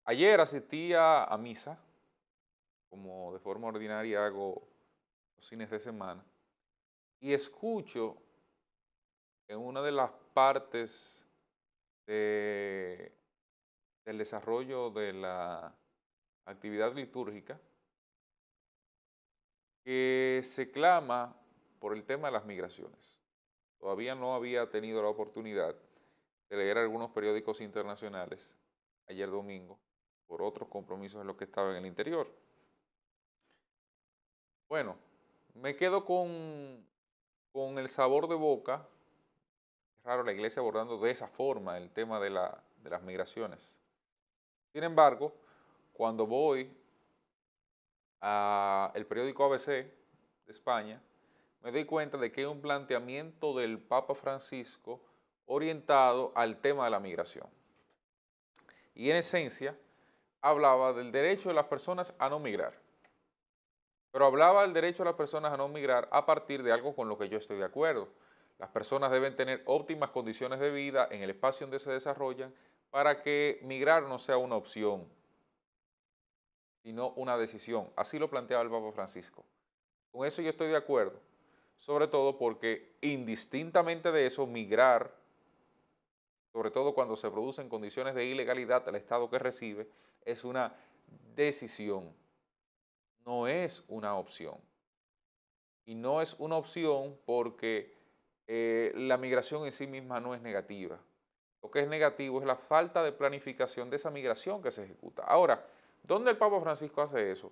Ayer asistí a misa, como de forma ordinaria hago los fines de semana, y escucho en una de las partes de- del desarrollo de la actividad litúrgica que se clama por el tema de las migraciones. Todavía no había tenido la oportunidad de leer algunos periódicos internacionales ayer domingo por otros compromisos en los que estaba en el interior. Bueno, me quedo con el sabor de boca. Es raro la iglesia abordando de esa forma el tema de las migraciones. Sin embargo, cuando voy al periódico ABC de España, me doy cuenta de que hay un planteamiento del Papa Francisco orientado al tema de la migración. Y en esencia, hablaba del derecho de las personas a no migrar. Pero hablaba del derecho de las personas a no migrar a partir de algo con lo que yo estoy de acuerdo. Las personas deben tener óptimas condiciones de vida en el espacio donde se desarrollan para que migrar no sea una opción, sino una decisión. Así lo planteaba el Papa Francisco. Con eso yo estoy de acuerdo, sobre todo porque indistintamente de eso, migrar, sobre todo cuando se producen condiciones de ilegalidad al Estado que recibe, es una decisión, no es una opción. Y no es una opción porque la migración en sí misma no es negativa. Lo que es negativo es la falta de planificación de esa migración que se ejecuta. Ahora, ¿dónde el Papa Francisco hace eso?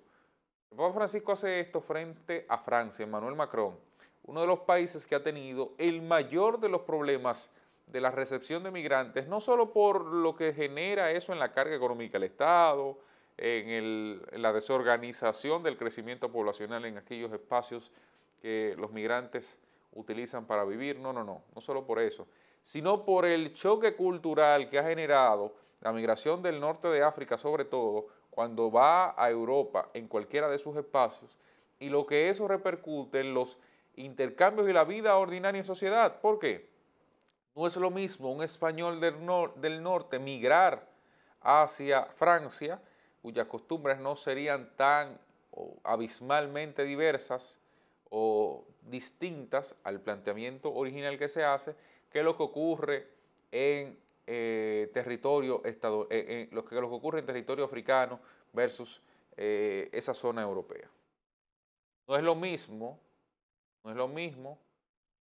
El Papa Francisco hace esto frente a Francia, Emmanuel Macron, uno de los países que ha tenido el mayor de los problemas de la recepción de migrantes, no solo por lo que genera eso en la carga económica del Estado, en la desorganización del crecimiento poblacional en aquellos espacios que los migrantes utilizan para vivir, no solo por eso, sino por el choque cultural que ha generado la migración del norte de África, sobre todo, cuando va a Europa en cualquiera de sus espacios, y lo que eso repercute en los intercambios y la vida ordinaria en sociedad. ¿Por qué? No es lo mismo un español del norte migrar hacia Francia, cuyas costumbres no serían tan o abismalmente diversas o distintas al planteamiento original que se hace, que lo que ocurre en lo que ocurre en territorio africano versus esa zona europea. No es lo mismo, no es lo mismo,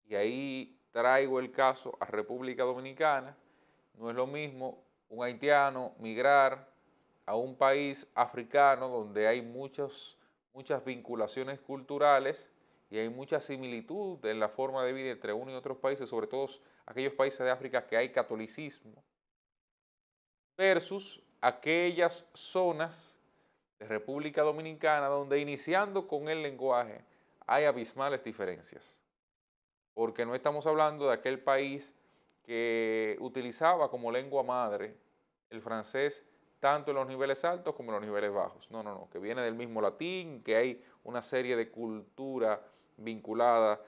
y ahí traigo el caso a República Dominicana. No es lo mismo un haitiano migrar a un país africano donde hay muchas vinculaciones culturales y hay mucha similitud en la forma de vida entre uno y otros países, sobre todo aquellos países de África que hay catolicismo, versus aquellas zonas de República Dominicana donde, iniciando con el lenguaje, hay abismales diferencias, porque no estamos hablando de aquel país que utilizaba como lengua madre el francés tanto en los niveles altos como en los niveles bajos. No, que viene del mismo latín, que hay una serie de cultura vinculada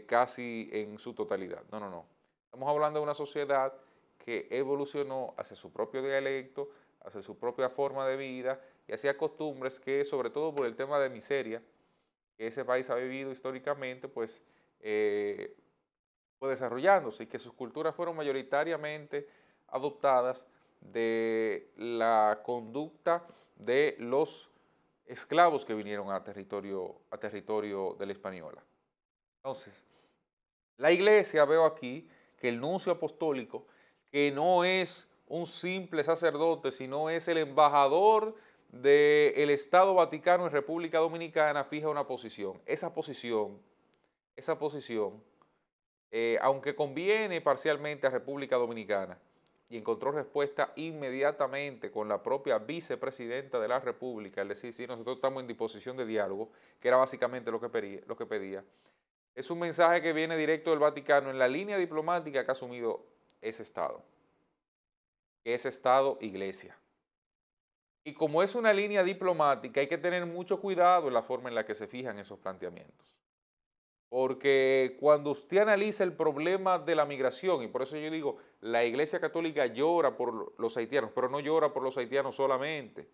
casi en su totalidad. No. Estamos hablando de una sociedad que evolucionó hacia su propio dialecto, hacia su propia forma de vida y hacia costumbres que, sobre todo por el tema de miseria que ese país ha vivido históricamente, pues eh, fue desarrollándose y que sus culturas fueron mayoritariamente adoptadas de la conducta de los esclavos que vinieron a territorio de la Española. Entonces, la iglesia, veo aquí que el nuncio apostólico, que no es un simple sacerdote, sino es el embajador del Estado Vaticano en República Dominicana, fija una posición. Esa posición, aunque conviene parcialmente a República Dominicana, y encontró respuesta inmediatamente con la propia vicepresidenta de la República, es decir, sí, nosotros estamos en disposición de diálogo, que era básicamente lo que pedía. Es un mensaje que viene directo del Vaticano en la línea diplomática que ha asumido ese Estado, que es Estado-Iglesia. Y como es una línea diplomática, hay que tener mucho cuidado en la forma en la que se fijan esos planteamientos. porque cuando usted analiza el problema de la migración, y por eso yo digo, la Iglesia Católica llora por los haitianos, pero no llora por los haitianos solamente.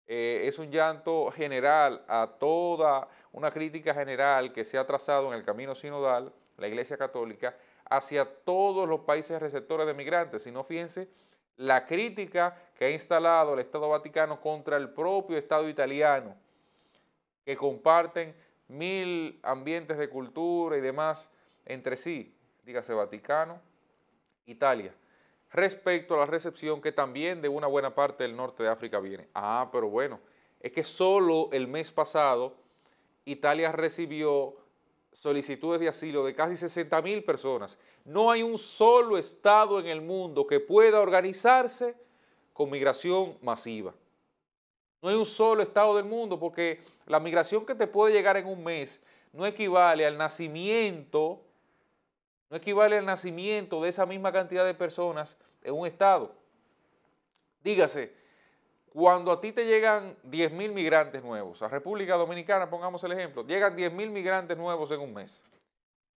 Es un llanto general a toda una crítica general que se ha trazado en el camino sinodal, la Iglesia Católica, hacia todos los países receptores de migrantes. Si no, fíjense la crítica que ha instalado el Estado Vaticano contra el propio Estado italiano, que comparten 1000 ambientes de cultura y demás entre sí, dígase Vaticano, Italia, respecto a la recepción que también de una buena parte del norte de África viene. Ah, pero bueno, es que solo el mes pasado Italia recibió solicitudes de asilo de casi 60.000 personas. No hay un solo estado en el mundo que pueda organizarse con migración masiva. No hay un solo estado del mundo porque la migración que te puede llegar en un mes no equivale al nacimiento, de esa misma cantidad de personas en un estado. Dígase, cuando a ti te llegan 10.000 migrantes nuevos, a República Dominicana, pongamos el ejemplo, llegan 10.000 migrantes nuevos en un mes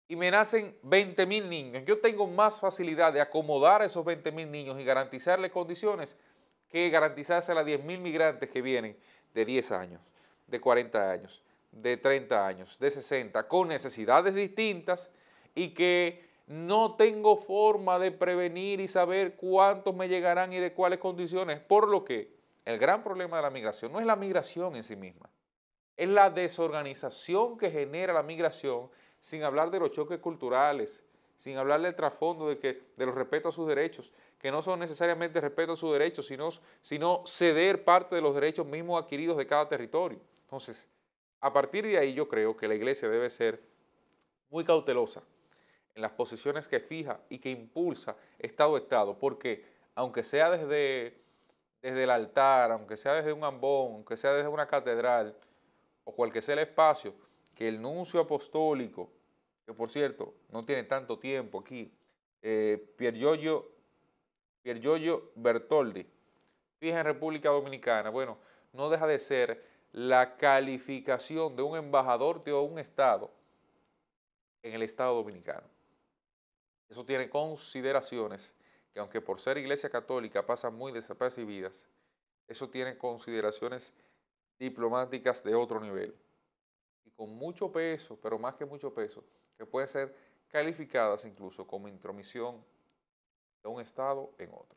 y me nacen 20.000 niños, yo tengo más facilidad de acomodar a esos 20.000 niños y garantizarles condiciones que garantizarse a las 10.000 migrantes que vienen de 10 años, de 40 años, de 30 años, de 60, con necesidades distintas y que no tengo forma de prevenir y saber cuántos me llegarán y de cuáles condiciones, por lo que el gran problema de la migración no es la migración en sí misma, es la desorganización que genera la migración, sin hablar de los choques culturales, sin hablar del trasfondo de los respetos a sus derechos, que no son necesariamente respeto a sus derechos, sino ceder parte de los derechos mismos adquiridos de cada territorio. Entonces, a partir de ahí yo creo que la Iglesia debe ser muy cautelosa en las posiciones que fija y que impulsa Estado a Estado, porque aunque sea desde el altar, aunque sea desde un ambón, aunque sea desde una catedral, o cualquier sea el espacio, que el nuncio apostólico, que por cierto no tiene tanto tiempo aquí, Piergiorgio Bertoldi, fija en República Dominicana, bueno, no deja de ser la calificación de un embajador de un estado en el Estado Dominicano. Eso tiene consideraciones que, aunque por ser Iglesia Católica pasan muy desapercibidas, eso tiene consideraciones diplomáticas de otro nivel y con mucho peso, pero más que mucho peso, que pueden ser calificadas incluso como intromisión de un Estado en otro.